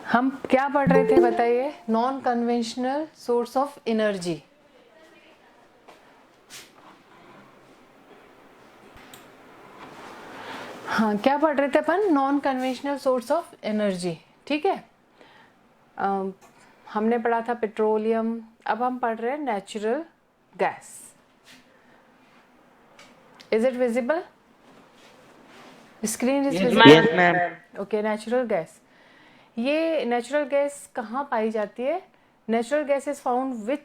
हम क्या पढ़ रहे थे बताइए? Non conventional source of energy. हाँ, क्या पढ़ रहे थे अपन? Non conventional source of energy. ठीक है, हमने पढ़ा था पेट्रोलियम, अब हम पढ़ रहे हैं natural gas. Is it visible? Screen is visible? Yes, ma'am. Okay, natural gas. ये नेचुरल गैस कहाँ पाई जाती है? Natural gas is found with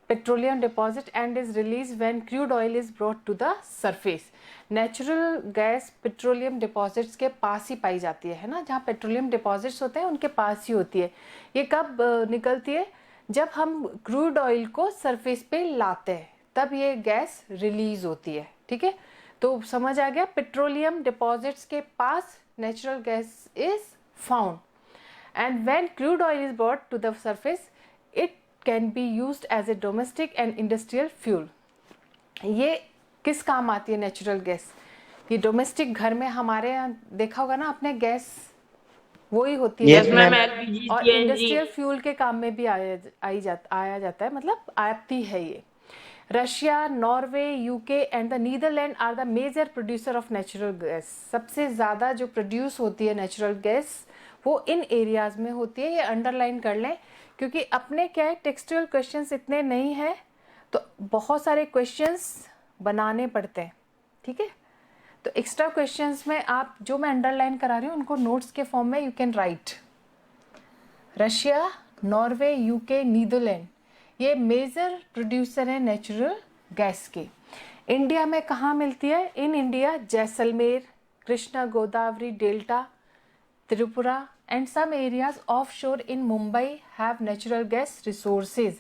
petroleum deposit and is release when crude oil is brought to the surface. Natural gas petroleum deposits के पास ही पाई जाती है ना, जहाँ पेट्रोलियम डिपॉजिट्स होते हैं उनके पास ही होती है। ये कब निकलती है? जब हम क्रूड ऑयल को सरफेस पे लाते हैं तब ये गैस रिलीज होती है। ठीक है, तो समझ आ गया, पेट्रोलियम डिपॉजिट्स के पास natural gas is found and when crude oil is brought to the surface it can be used as a domestic and industrial fuel। ये किस काम आती है नेचुरल गैस? ये डोमेस्टिक घर में हमारे यहाँ देखा होगा ना आपने, गैस वही होती है। Yes, ma'am. LPG, और CNG. इंडस्ट्रियल फ्यूल के काम में भी आया जाता है, मतलब आती है ये। Russia, Norway, UK and the Netherlands are the major producer of natural gas. सबसे ज़्यादा जो प्रोड्यूस होती है नेचुरल गैस वो इन एरियाज में होती है। ये अंडरलाइन कर लें, क्योंकि अपने क्या है, टेक्सचुअल क्वेश्चंस इतने नहीं हैं तो बहुत सारे क्वेश्चंस बनाने पड़ते हैं। ठीक है, तो एक्स्ट्रा क्वेश्चंस में आप जो मैं अंडरलाइन करा रही हूँ उनको नोट्स के फॉर्म में you can write. Russia, Norway, UK, Netherlands ये मेजर प्रोड्यूसर है नेचुरल गैस के। इंडिया में कहाँ मिलती है? In India Jaisalmer, Krishna Godavari delta, Tripura and some areas offshore in Mumbai have natural gas resources।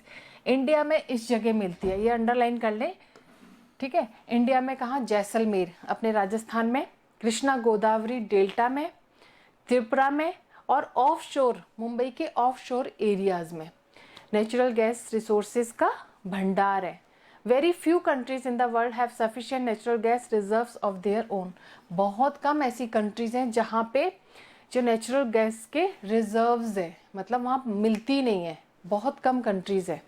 India में इस जगह मिलती है, ये अंडरलाइन कर लें। ठीक है, इंडिया में कहाँ? जैसलमेर अपने राजस्थान में, कृष्णा गोदावरी डेल्टा में, त्रिपुरा में और ऑफशोर मुंबई के ऑफशोर एरियाज में नेचुरल गैस रिसोर्सेज का भंडार है। Very few countries in the world have sufficient natural gas reserves of their own. बहुत कम ऐसी कंट्रीज हैं जहाँ पे जो नेचुरल गैस के रिजर्व्स है, मतलब वहाँ मिलती नहीं है, बहुत कम कंट्रीज है।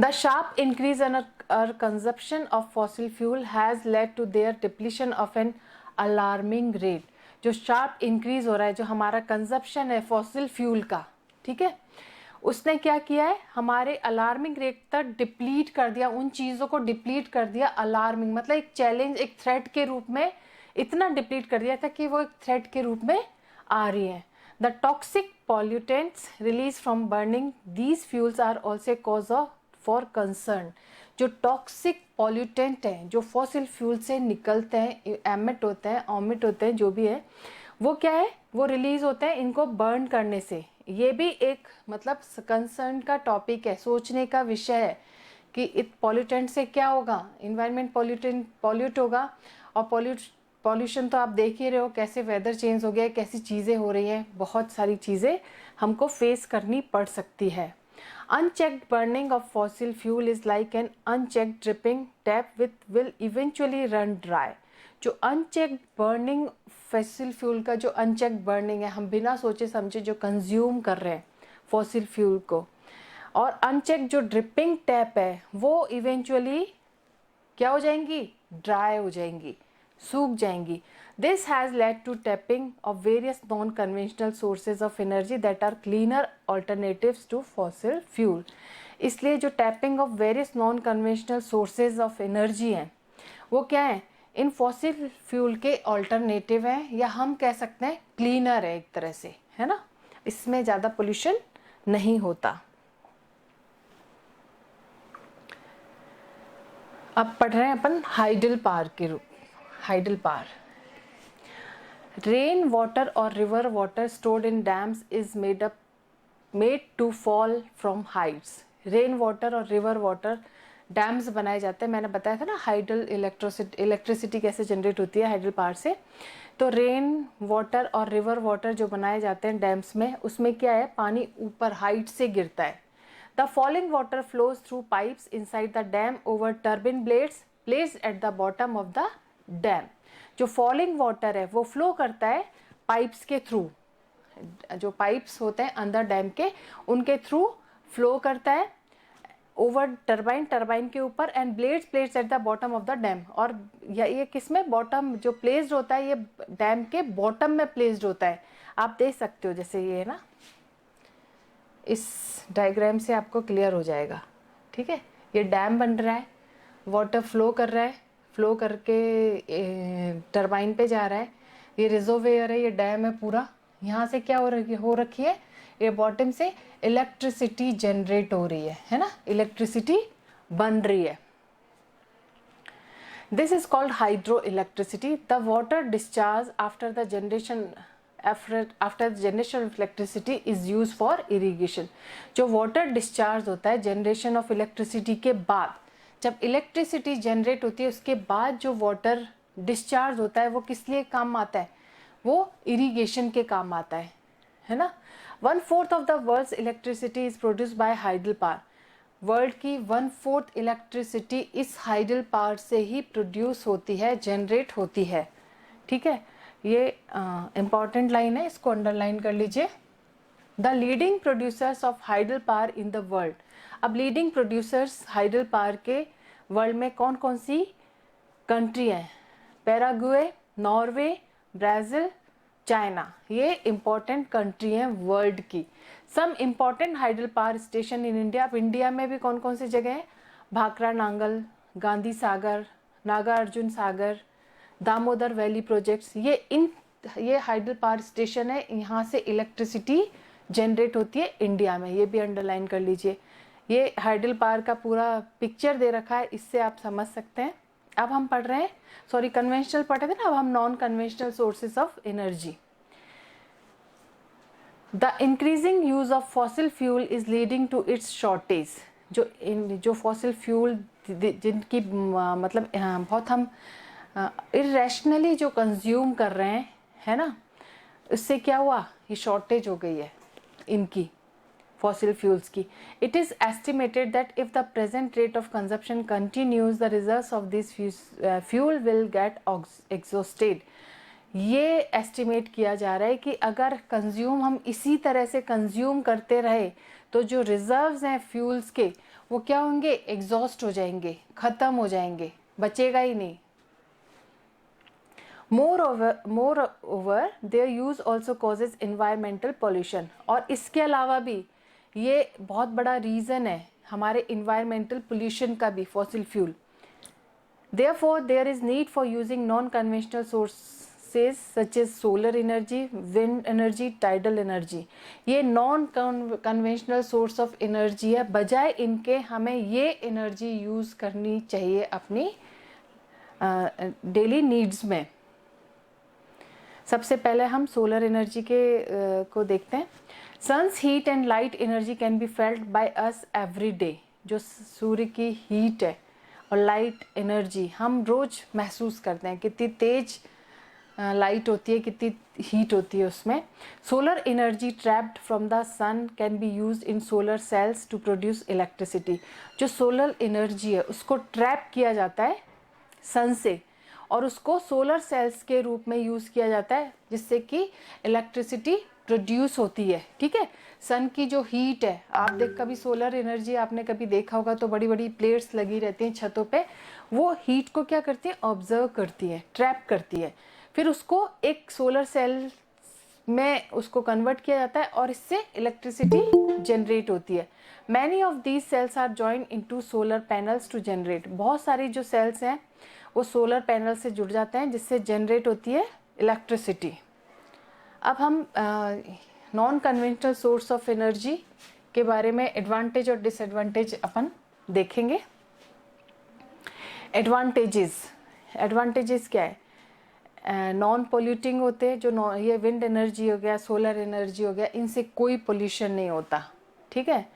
The sharp increase in our consumption of fossil fuel has led to their depletion of an alarming rate. जो शार्प इंक्रीज हो रहा है, जो हमारा कंजप्शन है फॉसिल फ्यूल का, ठीक है, उसने क्या किया है, हमारे अलार्मिंग रेट तक डिप्लीट कर दिया, उन चीज़ों को डिप्लीट कर दिया। अलार्मिंग मतलब एक चैलेंज, एक थ्रेट के रूप में इतना डिप्लीट कर दिया था कि वो एक थ्रेट के रूप में आ रही है। The toxic pollutants release from burning these fuels are also cause of for concern. जो टॉक्सिक पॉल्यूटेंट हैं, जो फॉसिल फ्यूल से निकलते हैं, एमिट होते हैं, ऑमिट होते हैं, जो भी है वो क्या है, वो रिलीज होते हैं इनको बर्न करने से। ये भी एक मतलब कंसर्न का टॉपिक है, सोचने का विषय है कि इस पॉल्यूटेंट से क्या होगा, इन्वायरमेंट पॉल्यूट होगा। और पॉल्यूशन तो आप देख ही रहे हो, कैसे वेदर चेंज हो गया, कैसी चीज़ें हो रही हैं, बहुत सारी चीज़ें हमको फेस करनी पड़ सकती है। Unchecked burning of fossil fuel is like an unchecked dripping tap will eventually run dry. जो अनचेक्ड बर्निंग फॉसिल फ्यूल का, जो अनचेक्ड बर्निंग है, हम बिना सोचे समझे जो कंज्यूम कर रहे हैं फॉसिल फ्यूल को, और अनचेक्ड जो ड्रिपिंग टैप है वो इवेंचुअली क्या हो जाएंगी? ड्राई हो जाएंगी, सूख जाएंगी। This has led to tapping of various non conventional sources of energy that are cleaner alternatives to fossil fuel. इसलिए जो tapping of various non conventional sources of energy हैं वो क्या है? इन फॉसिल फ्यूल के ऑल्टरनेटिव हैं, या हम कह सकते हैं क्लीनर है एक तरह से, है ना, इसमें ज़्यादा पोल्यूशन नहीं होता। अब पढ़ रहे हैं अपन हाइडल पावर के रूप। हाइडल पावर, रेन वाटर और river water stored in dams is made to fall from heights. Rain water और रिवर वाटर डैम्स बनाए जाते हैं, मैंने बताया था ना हाइडल इलेक्ट्रिसिटी कैसे जनरेट होती है हाइडल पावर से। तो रेन वाटर और रिवर वाटर जो बनाए जाते हैं डैम्स में, उसमें क्या है, पानी ऊपर हाइट से गिरता है। The falling water flows through pipes inside the dam over turbine blades placed at the bottom of the dam. जो फॉलिंग वाटर है वो फ्लो करता है पाइप्स के थ्रू, जो पाइप्स होते हैं अंदर डैम के, उनके थ्रू फ्लो करता है ओवर टरबाइन, टरबाइन के ऊपर, and blades placed at the bottom of the dam. और ये किस में, बॉटम जो प्लेस्ड होता है, ये डैम के बॉटम में प्लेस्ड होता है। आप देख सकते हो जैसे ये है ना, इस डायग्राम से आपको क्लियर हो जाएगा। ठीक है, ये डैम बन रहा है, वाटर फ्लो कर रहा है, फ्लो करके टरबाइन पे जा रहा है। ये रिजर्वेयर है, ये डैम है पूरा। यहाँ से क्या हो रखी है, ये बॉटम से इलेक्ट्रिसिटी जनरेट हो रही है ना, इलेक्ट्रिसिटी बन रही है। This is called hydro electricity. The water discharge after the generation after generation of electricity is use for irrigation. जो वाटर डिस्चार्ज होता है जनरेशन ऑफ इलेक्ट्रिसिटी के बाद, जब इलेक्ट्रिसिटी जनरेट होती है उसके बाद जो वाटर डिस्चार्ज होता है वो किस लिए काम आता है, वो इरीगेशन के काम आता है ना। 1/4 of the world's electricity is produce by hydel power. World की 1/4 इलेक्ट्रिसिटी इस हाइडल पावर से ही प्रोड्यूस होती है, जनरेट होती है। ठीक है, ये इंपॉर्टेंट लाइन है, इसको अंडरलाइन कर लीजिए। The leading producers of hydel power in the world. अब लीडिंग प्रोड्यूसर्स हाइडल पावर के वर्ल्ड में कौन कौन सी कंट्री हैं, पैराग्वे, नॉर्वे, ब्राज़ील, चाइना, ये इम्पॉर्टेंट कंट्री हैं वर्ल्ड की। Some important hydel power station in India. अब इंडिया में भी कौन कौन सी जगह है, भाखड़ा नांगल, गांधी सागर, नागार्जुन सागर, दामोदर वैली प्रोजेक्ट्स, ये हाइडल पावर स्टेशन है, यहाँ से इलेक्ट्रिसिटी जनरेट होती है इंडिया में। ये भी अंडरलाइन कर लीजिए। ये हाइडल पावर का पूरा पिक्चर दे रखा है, इससे आप समझ सकते हैं। अब हम पढ़ रहे हैं, सॉरी कन्वेंशनल पढ़े थे ना, अब हम non conventional sources of energy. The increasing use of fossil fuel is leading to its shortage. जो फॉसिल फ्यूल जिनकी मतलब बहुत हम इरेशनली जो कंज्यूम कर रहे हैं, है ना, इससे क्या हुआ, ये शॉर्टेज हो गई है इनकी fossil fuels की। It is estimated that if the present rate of consumption continues, the reserves of this fuel will get exhausted। ये एस्टिमेट किया जा रहा है कि अगर कंज्यूम हम इसी तरह से कंज्यूम करते रहे तो जो रिजर्व्स हैं फ्यूल्स के वो क्या होंगे, एग्जॉस्ट हो जाएंगे, ख़त्म हो जाएंगे, बचेगा ही नहीं। Moreover, their use also causes environmental pollution। और इसके अलावा भी ये बहुत बड़ा रीज़न है हमारे इन्वायरमेंटल पोल्यूशन का भी, fossil fuel. Therefore, there is need for using non-conventional sources such as solar energy, wind energy, tidal energy। ये non conventional source of energy है, बजाय इनके हमें ये एनर्जी यूज़ करनी चाहिए अपनी डेली नीड्स में। सबसे पहले हम सोलर एनर्जी को देखते हैं। Sun's heat and light energy can be felt by us every day. जो सूर्य की हीट है और लाइट एनर्जी हम रोज़ महसूस करते हैं, कितनी तेज लाइट होती है, कितनी हीट होती है उसमें। Solar energy trapped from the sun can be used in solar cells to produce electricity. जो सोलर एनर्जी है उसको ट्रैप किया जाता है सन से और उसको सोलर सेल्स के रूप में यूज़ किया जाता है, जिससे कि इलेक्ट्रिसिटी प्रोड्यूस होती है। ठीक है, सन की जो हीट है, आप कभी सोलर एनर्जी आपने कभी देखा होगा तो बड़ी बड़ी प्लेट्स लगी रहती हैं छतों पे, वो हीट को क्या करती है, ऑब्जर्व करती है, ट्रैप करती है, फिर उसको एक सोलर सेल में उसको कन्वर्ट किया जाता है और इससे इलेक्ट्रिसिटी जनरेट होती है। Many of these cells are joined into solar panels to generate. बहुत सारी जो सेल्स हैं वो सोलर पैनल से जुड़ जाते हैं, जिससे जनरेट होती है इलेक्ट्रिसिटी। अब हम non conventional source of energy के बारे में एडवांटेज और डिसएडवांटेज अपन देखेंगे। एडवांटेजेस क्या है, नॉन पोल्यूटिंग होते हैं, जो ये विंड एनर्जी हो गया, सोलर एनर्जी हो गया, इनसे कोई पोल्यूशन नहीं होता। ठीक है,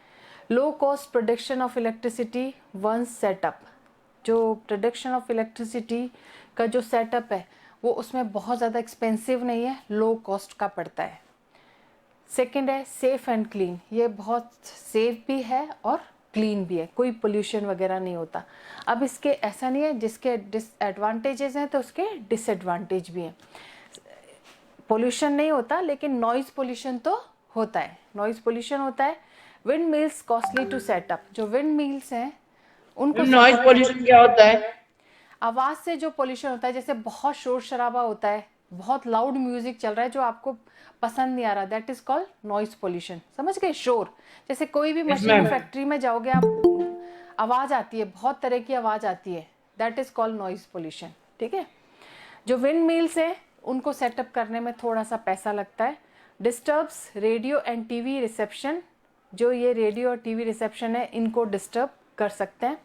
low cost production of electricity once set up. जो प्रोडक्शन ऑफ इलेक्ट्रिसिटी का जो सेटअप है वो उसमें बहुत ज़्यादा एक्सपेंसिव नहीं है, लो कॉस्ट का पड़ता है। सेकंड है सेफ़ एंड क्लीन। ये बहुत सेफ भी है और क्लीन भी है, कोई पोल्यूशन वगैरह नहीं होता। अब इसके ऐसा नहीं है, जिसके डिसएडवांटेजेस हैं तो उसके डिसएडवांटेज भी हैं। पोल्यूशन नहीं होता, लेकिन नॉइज पोल्यूशन तो होता है, नॉइज पोल्यूशन होता है। Windmills costly to set up, जो विंड मिल्स हैं उनको नॉइज पोल्यूशन क्या होता है? आवाज से जो पोल्यूशन होता है, जैसे बहुत शोर शराबा होता है, बहुत लाउड म्यूजिक चल रहा है जो आपको पसंद नहीं आ रहा, that is called noise pollution. समझ गए? शोर, जैसे कोई भी यस मशीन मैम। फैक्ट्री में जाओगे आप, आवाज आती है, बहुत तरह की आवाज आती है, that is called noise pollution. ठीक है। जो विंड मिल्स है उनको सेटअप करने में थोड़ा सा पैसा लगता है। Disturbs radio and TV reception, जो ये रेडियो और टीवी रिसेप्शन है इनको डिस्टर्ब कर सकते हैं।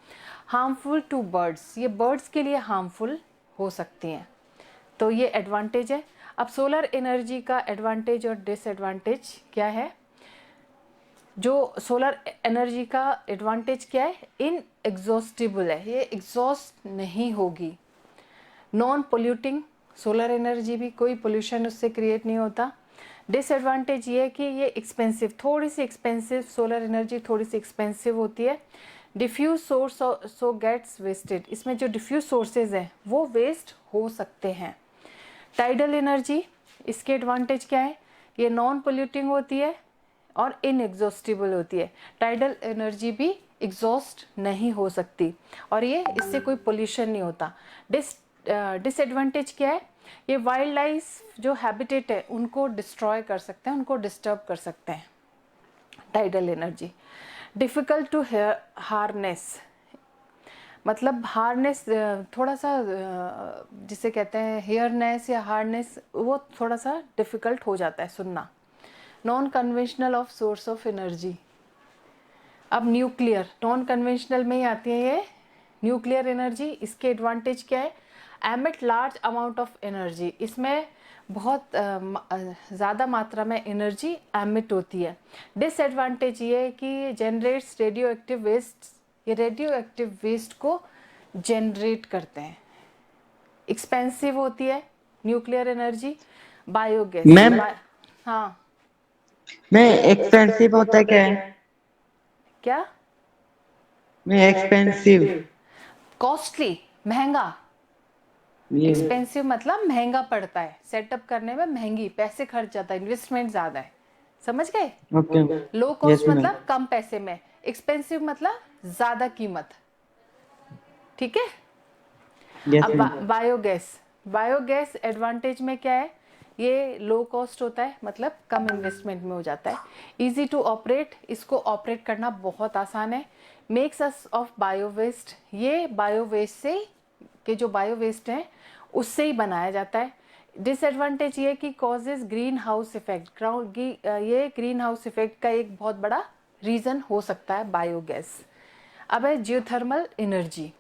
हार्मफुल टू बर्ड्स, ये बर्ड्स के लिए हार्मफुल हो सकती हैं। तो ये एडवांटेज है। अब सोलर एनर्जी का एडवांटेज और डिसएडवांटेज क्या है? जो सोलर एनर्जी का एडवांटेज क्या है? इन एग्जॉस्टिबल है, ये एग्जॉस्ट नहीं होगी। नॉन पोल्यूटिंग, सोलर एनर्जी भी कोई पोल्यूशन उससे क्रिएट नहीं होता। डिसएडवांटेज ये है कि ये एक्सपेंसिव, थोड़ी सी एक्सपेंसिव, सोलर एनर्जी थोड़ी सी एक्सपेंसिव होती है। Diffuse source so gets wasted, इसमें जो डिफ्यूज सोर्सेज हैं वो वेस्ट हो सकते हैं। टाइडल एनर्जी, इसके एडवांटेज क्या है? ये नॉन पोल्यूटिंग होती है और इनएग्जॉस्टिबल होती है। टाइडल एनर्जी भी एग्जॉस्ट नहीं हो सकती और ये इससे कोई पोल्यूशन नहीं होता। डिसएडवांटेज क्या है? ये वाइल्ड लाइफ जो हैबिटेट है उनको डिस्ट्रॉय कर सकते हैं, उनको डिस्टर्ब कर सकते हैं tidal energy. Difficult to harness, मतलब हार्नेस थोड़ा सा जिसे कहते हैं हेयरनेस या हार्नेस, वो थोड़ा सा डिफ़िकल्ट हो जाता है सुनना। Non conventional of source of energy, अब न्यूक्लियर, नॉन कन्वेंशनल में ही आती है ये न्यूक्लियर एनर्जी। इसके एडवांटेज क्या है? Emit large amount of energy, इसमें बहुत ज़्यादा मात्रा में एनर्जी एमिट होती है। डिसएडवांटेज ये है कि जनरेट्स रेडियो एक्टिव वेस्ट, ये रेडियो एक्टिव वेस्ट को जनरेट करते हैं। एक्सपेंसिव होती है न्यूक्लियर एनर्जी। बायोगैस, मैम हाँ मैं एक्सपेंसिव होता है क्या है? क्या? मैं एक्सपेंसिव कॉस्टली, महंगा। ये एक्सपेंसिव मतलब महंगा पड़ता है, सेटअप करने में महंगी, पैसे खर्च जाता है, इन्वेस्टमेंट ज़्यादा है। समझ गए? ओके। लो यस कॉस्ट मैम। मतलब कम पैसे में, एक्सपेंसिव मतलब ज़्यादा कीमत। ठीक है। यस अब मैम। बायोगैस, बायोगैस एडवांटेज में क्या है? ये लो कॉस्ट होता है, मतलब कम इन्वेस्टमेंट में हो जाता है। इजी टू ऑपरेट, इसको ऑपरेट करना बहुत आसान है। Makes use of bio waste, ये बायो वेस्ट से के जो बायो वेस्ट हैं उससे ही बनाया जाता है। डिसएडवांटेज ये कि कॉजेज ग्रीन हाउस इफेक्ट, ये ग्रीन हाउस इफेक्ट का एक बहुत बड़ा रीज़न हो सकता है बायोगैस। अब है जियोथर्मल एनर्जी,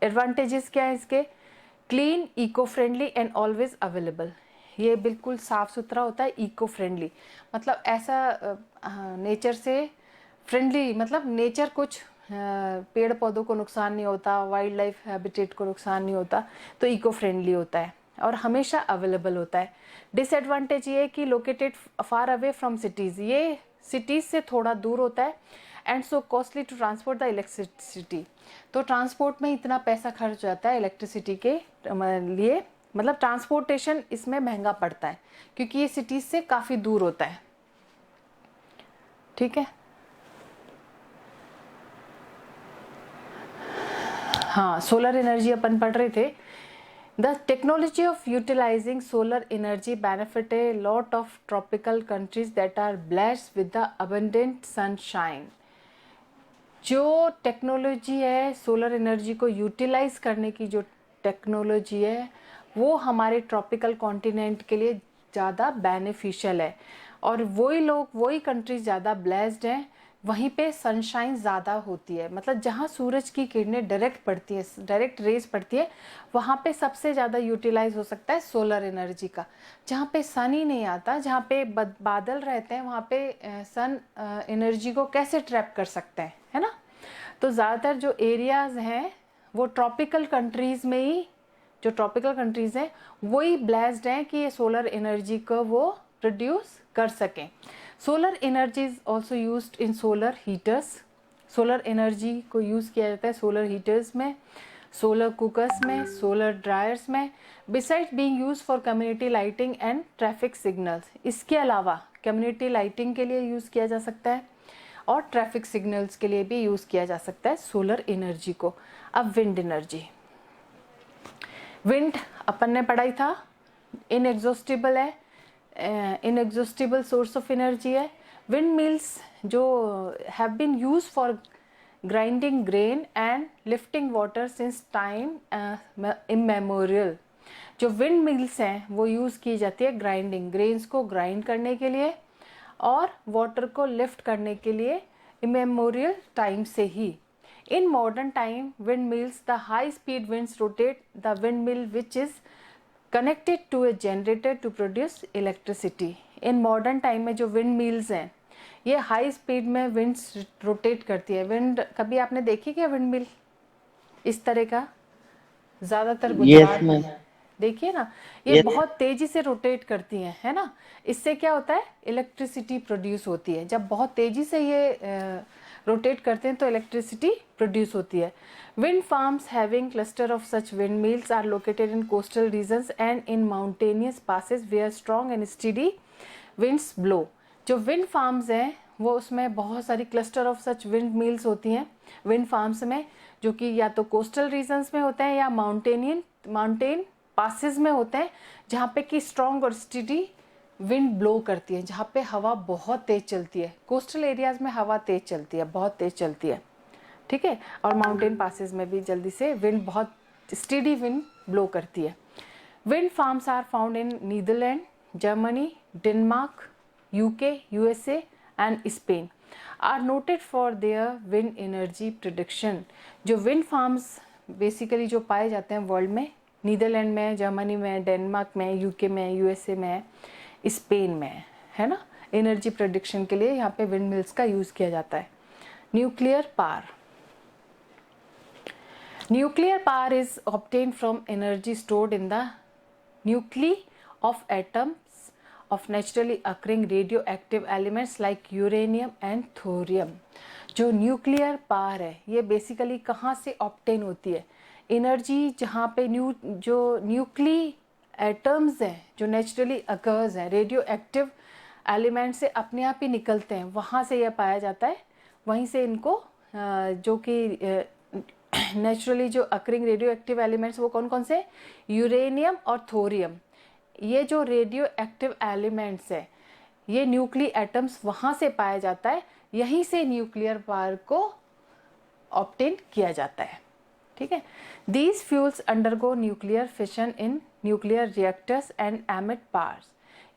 एडवांटेजेस क्या है इसके? Clean, eco friendly and always available, ये बिल्कुल साफ़ सुथरा होता है, इको फ्रेंडली मतलब ऐसा नेचर से फ्रेंडली, मतलब नेचर कुछ पेड़ पौधों को नुकसान नहीं होता, वाइल्ड लाइफ हैबिटेट को नुकसान नहीं होता, तो इको फ्रेंडली होता है और हमेशा अवेलेबल होता है। डिसएडवांटेज ये है कि located far away from cities, ये सिटीज़ से थोड़ा दूर होता है। And so costly to transport the electricity, तो ट्रांसपोर्ट में इतना पैसा खर्च जाता है इलेक्ट्रिसिटी के लिए, मतलब ट्रांसपोर्टेशन इसमें महंगा पड़ता है क्योंकि ये सिटीज़ से काफ़ी दूर होता है। ठीक है। हाँ, सोलर एनर्जी अपन पढ़ रहे थे। The technology of utilising solar energy benefit a lot of tropical countries that are blessed with the abundant sunshine. जो टेक्नोलॉजी है सोलर एनर्जी को यूटिलाइज करने की, जो टेक्नोलॉजी है वो हमारे ट्रॉपिकल कॉन्टिनेंट के लिए ज़्यादा बेनिफिशियल है और वही लोग, वही कंट्रीज ज़्यादा ब्लेस्ड हैं, वहीं पे सनशाइन ज़्यादा होती है, मतलब जहाँ सूरज की किरणें डायरेक्ट पड़ती है, डायरेक्ट रेज पड़ती है, वहाँ पे सबसे ज़्यादा यूटिलाइज हो सकता है सोलर एनर्जी का। जहाँ पे सन ही नहीं आता, जहाँ पे बादल रहते हैं, वहाँ पे सन एनर्जी को कैसे ट्रैप कर सकते हैं, है ना? तो ज़्यादातर जो एरियाज़ हैं वो ट्रॉपिकल कंट्रीज़ में ही, जो ट्रॉपिकल कंट्रीज़ हैं वही ब्लेस्ड हैं कि ये सोलर एनर्जी को वो प्रोड्यूस कर सकें। Solar energy is also used in solar heaters, solar energy को यूज़ किया जाता है सोलर हीटर्स में। सोलर कुकर्स में, सोलर ड्रायर्स में, besides being use for community lighting and traffic signals. इसके अलावा कम्युनिटी लाइटिंग के लिए यूज़ किया जा सकता है और ट्रैफिक सिग्नल्स के लिए भी यूज़ किया जा सकता है सोलर एनर्जी को। अब विंड एनर्जी, विंड अपन ने पढ़ा ही था, इनएग्जॉस्टिबल है, इनएग्जॉस्टिबल सोर्स ऑफ एनर्जी है। विंड मिल्स जो have been use for grinding grain and lifting water since time immemorial. जो विंड मिल्स हैं वो यूज़ की जाती है ग्राइंडिंग, ग्रेन्स को ग्राइंड करने के लिए और वाटर को लिफ्ट करने के लिए इमेमोरियल टाइम से ही। In modern time, windmills, the high-speed winds rotate the windmill which is connected to a generator to produce electricity. In modern time में जो windmills हैं ये हाई स्पीड में विंड्स रोटेट करती है। विंड कभी आपने देखी क्या विंडमिल इस तरह का? ज़्यादातर गुजरात में देखिए ना, ये बहुत तेजी से रोटेट करती हैं, है ना। इससे क्या होता है, इलेक्ट्रिसिटी प्रोड्यूस होती है। जब बहुत तेजी से ये रोटेट करते हैं तो इलेक्ट्रिसिटी प्रोड्यूस होती है। Wind farms having cluster of such windmills are located in coastal regions and in mountainous passes where strong and steady winds blow. जो विंड फार्म्स हैं वो उसमें बहुत सारी cluster of such windmills होती हैं विंड फार्म्स में, जो कि या तो कोस्टल रीजन्स में होते हैं या माउंटेन पासेस में होते हैं, जहाँ पे कि स्ट्रॉन्ग और स्टेडी विंड ब्लो करती है, जहाँ पे हवा बहुत तेज चलती है। कोस्टल एरियाज में हवा तेज चलती है, बहुत तेज चलती है, ठीक है, और माउंटेन पासेस में भी जल्दी से विंड, बहुत स्टेडी विंड ब्लो करती है। Wind farms are found in Netherlands, Germany, Denmark, UK, USA and Spain are noted for their wind energy production. जो विंड फार्म्स बेसिकली जो पाए जाते हैं वर्ल्ड में, नीदरलैंड में, जर्मनी में, डेनमार्क में, यूके में, यूएसए में, स्पेन में, है ना, एनर्जी प्रोडक्शन के लिए यहाँ पे विंड मिल्स का यूज़ किया जाता है। Nuclear power, nuclear power is obtained from energy stored in the nuclei of atoms of naturally occurring radio active elements like uranium and thorium. जो न्यूक्लियर पावर है ये बेसिकली कहाँ से ऑब्टेन होती है, एनर्जी जहाँ पे जो न्यूक्ली एटम्स हैं जो नेचुरली अकर्स हैं, रेडियो एक्टिव एलिमेंट से अपने आप ही निकलते हैं, वहाँ से यह पाया जाता है। वहीं से इनको जो कि नेचुरली जो अकरिंग रेडियो एक्टिव एलिमेंट्स वो कौन कौन से, यूरेनियम और थोरियम। ये जो रेडियो एक्टिव एलिमेंट्स है ये न्यूक्ली एटम्स वहाँ से पाया जाता है, यहीं से न्यूक्लियर पावर को ऑब्टेन किया जाता है, ठीक है। These fuels undergo nuclear fission in nuclear reactors and emit powers.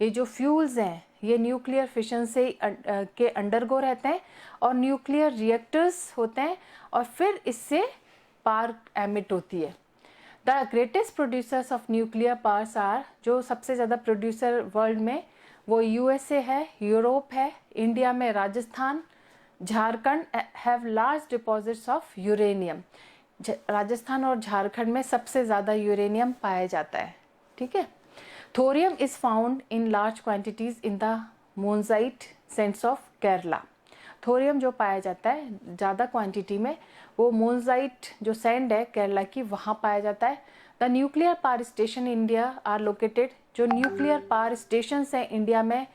ये जो फ्यूल्स हैं ये न्यूक्लियर फिशन से के अंडरगो रहते हैं और न्यूक्लियर रिएक्टर्स होते हैं और फिर इससे पावर एमिट होती है। The greatest producers of nuclear powers are, जो सबसे ज़्यादा प्रोड्यूसर वर्ल्ड में वो यूएसए है, यूरोप है, इंडिया में Rajasthan, Jharkhand have large deposits of uranium. Rajasthan और झारखंड में सबसे ज़्यादा यूरेनियम पाया जाता है, ठीक है। Thorium is found in large quantities in the monazite sands of Kerala. Thorium जो पाया जाता है ज़्यादा क्वांटिटी में वो मोनजाइट जो सैंड है केरला की, वहाँ पाया जाता है। The nuclear power station India are located, जो न्यूक्लियर पावर स्टेशन हैं इंडिया में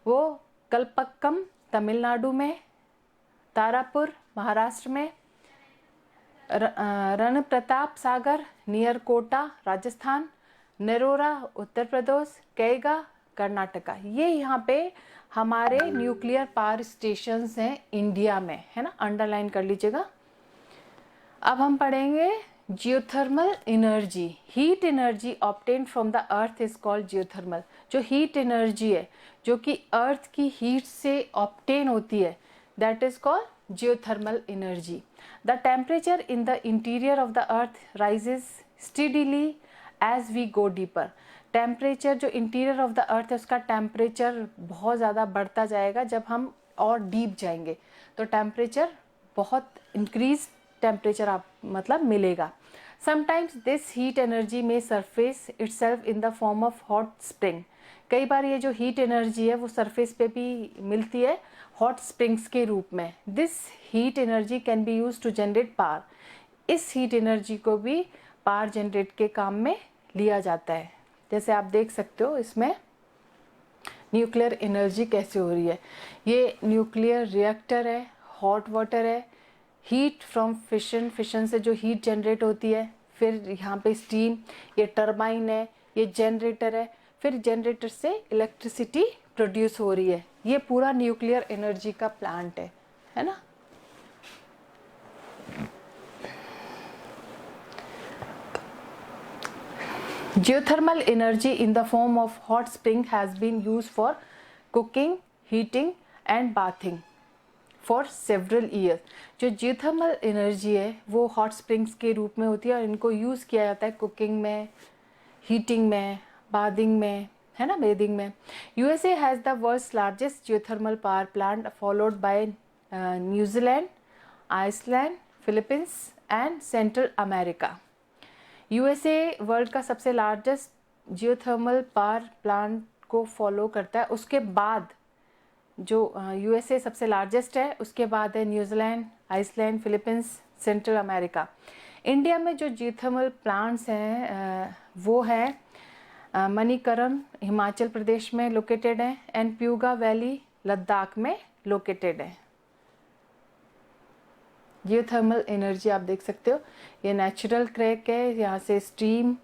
वो कलपक्कम तमिलनाडु में, तारापुर महाराष्ट्र में, रण प्रताप सागर नियर कोटा राजस्थान, नरोरा उत्तर प्रदेश, कैगा कर्नाटका। ये यहाँ पे हमारे न्यूक्लियर पावर स्टेशंस हैं इंडिया में, है ना, अंडरलाइन कर लीजिएगा। अब हम पढ़ेंगे geothermal energy. Heat energy obtain from the earth is called geothermal. जो हीट एनर्जी है जो कि अर्थ की हीट से ऑब्टेन होती है that is called geothermal energy. The temperature in the interior of the earth rises steadily as we go deeper. Temperature जो interior of the earth है उसका टेम्परेचर बहुत ज़्यादा बढ़ता जाएगा जब हम और डीप जाएंगे, तो टेम्परेचर बहुत इंक्रीज टेम्परेचर आप मतलब मिलेगा। समटाइम्स दिस हीट एनर्जी में surface itself in the form of hot spring. कई बार ये जो हीट एनर्जी है वो सरफेस पे भी मिलती है हॉट स्प्रिंग्स के रूप में। This heat energy can be use to generate power. इस हीट एनर्जी को भी पावर जनरेट के काम में लिया जाता है। जैसे आप देख सकते हो इसमें न्यूक्लियर एनर्जी कैसे हो रही है। ये न्यूक्लियर रिएक्टर है, हॉट वाटर है, हीट फ्रॉम फिशन, फिशन से जो हीट जनरेट होती है, फिर यहाँ पे स्टीम, ये टरबाइन है, ये जनरेटर है, फिर जनरेटर से इलेक्ट्रिसिटी प्रोड्यूस हो रही है। ये पूरा न्यूक्लियर एनर्जी का प्लांट है ना। Geothermal energy in the form of hot spring has been used for cooking, heating and bathing for several years. जो जियोथर्मल एनर्जी है वो हॉट स्प्रिंग्स के रूप में होती है और इनको यूज़ किया जाता है कुकिंग में, हीटिंग में, बाथिंग में, है ना, बेदिंग में। USA has the world's largest geothermal power plant followed by New Zealand, Iceland, Philippines and Central America. USA world का सबसे लार्जेस्ट जियोथर्मल पावर प्लांट को फॉलो करता है। उसके बाद जो यूएसए सबसे लार्जेस्ट है, उसके बाद है New Zealand, Iceland, Philippines, Central America. India में जो जियोथर्मल प्लांट्स हैं वो है मणिकरण हिमाचल प्रदेश में लोकेटेड है एंड प्यूगा वैली लद्दाख में लोकेटेड है। जियोथर्मल एनर्जी आप देख सकते हो, ये नेचुरल क्रैक है, यहाँ से स्टीम,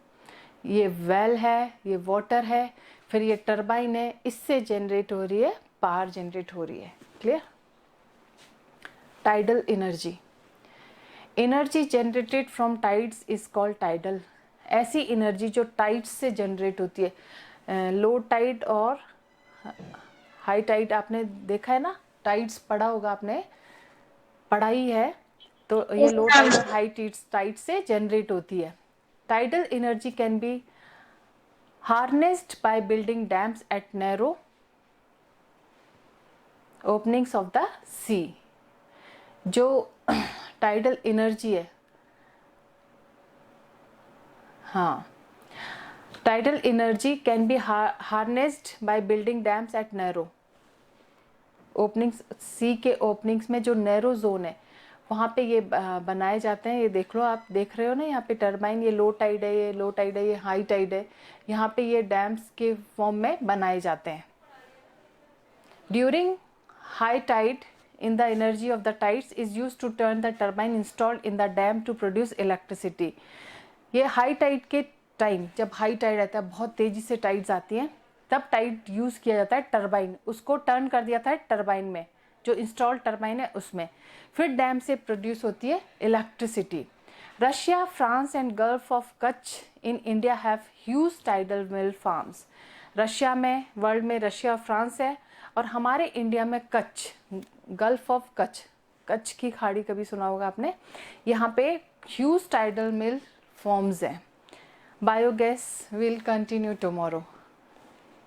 ये वेल है, ये वाटर है, फिर ये टरबाइन है, इससे जनरेट हो रही है, पावर जनरेट हो रही है। Clear. Tidal energy, energy generated from tides is called tidal. ऐसी एनर्जी जो टाइड्स से जनरेट होती है, लो टाइड और हाई टाइड आपने देखा है ना, टाइड्स पढ़ा होगा आपने, पढ़ाई है, तो ये लो टाइड और हाई टाइड से जनरेट होती है। Tidal energy can be harnessed by building dams at narrow openings of the sea. जो टाइडल एनर्जी है, हाँ, tidal energy can be harnessed by building dams at narrow openings, sea के openings में जो narrow zone है वहाँ पे ये बनाए जाते हैं। ये देख लो, आप देख रहे हो ना, यहाँ पे टरबाइन, ये लो टाइड है, ये लो टाइड है, ये हाई टाइड है, यहाँ पे ये डैम्स के फॉर्म में बनाए जाते हैं। During high tide in the energy of the tides is used to turn the turbine installed in the dam to produce electricity। ये हाई टाइड के टाइम, जब हाई टाइड रहता है, बहुत तेजी से टाइड्स आती हैं, तब टाइड यूज़ किया जाता है टरबाइन, उसको टर्न कर दिया था टरबाइन में, जो इंस्टॉल्ड टरबाइन है उसमें, फिर डैम से प्रोड्यूस होती है electricity. Russia, France and gulf of Kutch in India have huge tidal mill farms. Russia में, वर्ल्ड में रशिया और फ्रांस है, और हमारे इंडिया में कच्छ, गल्फ ऑफ कच्छ, कच्छ की खाड़ी कभी सुना होगा आपने, यहाँ पे ह्यूज टाइडल मिल फॉर्म्स हैं। Biogas will continue tomorrow.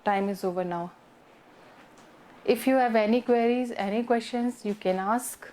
Time is over now. If you have any queries, any questions, you can ask.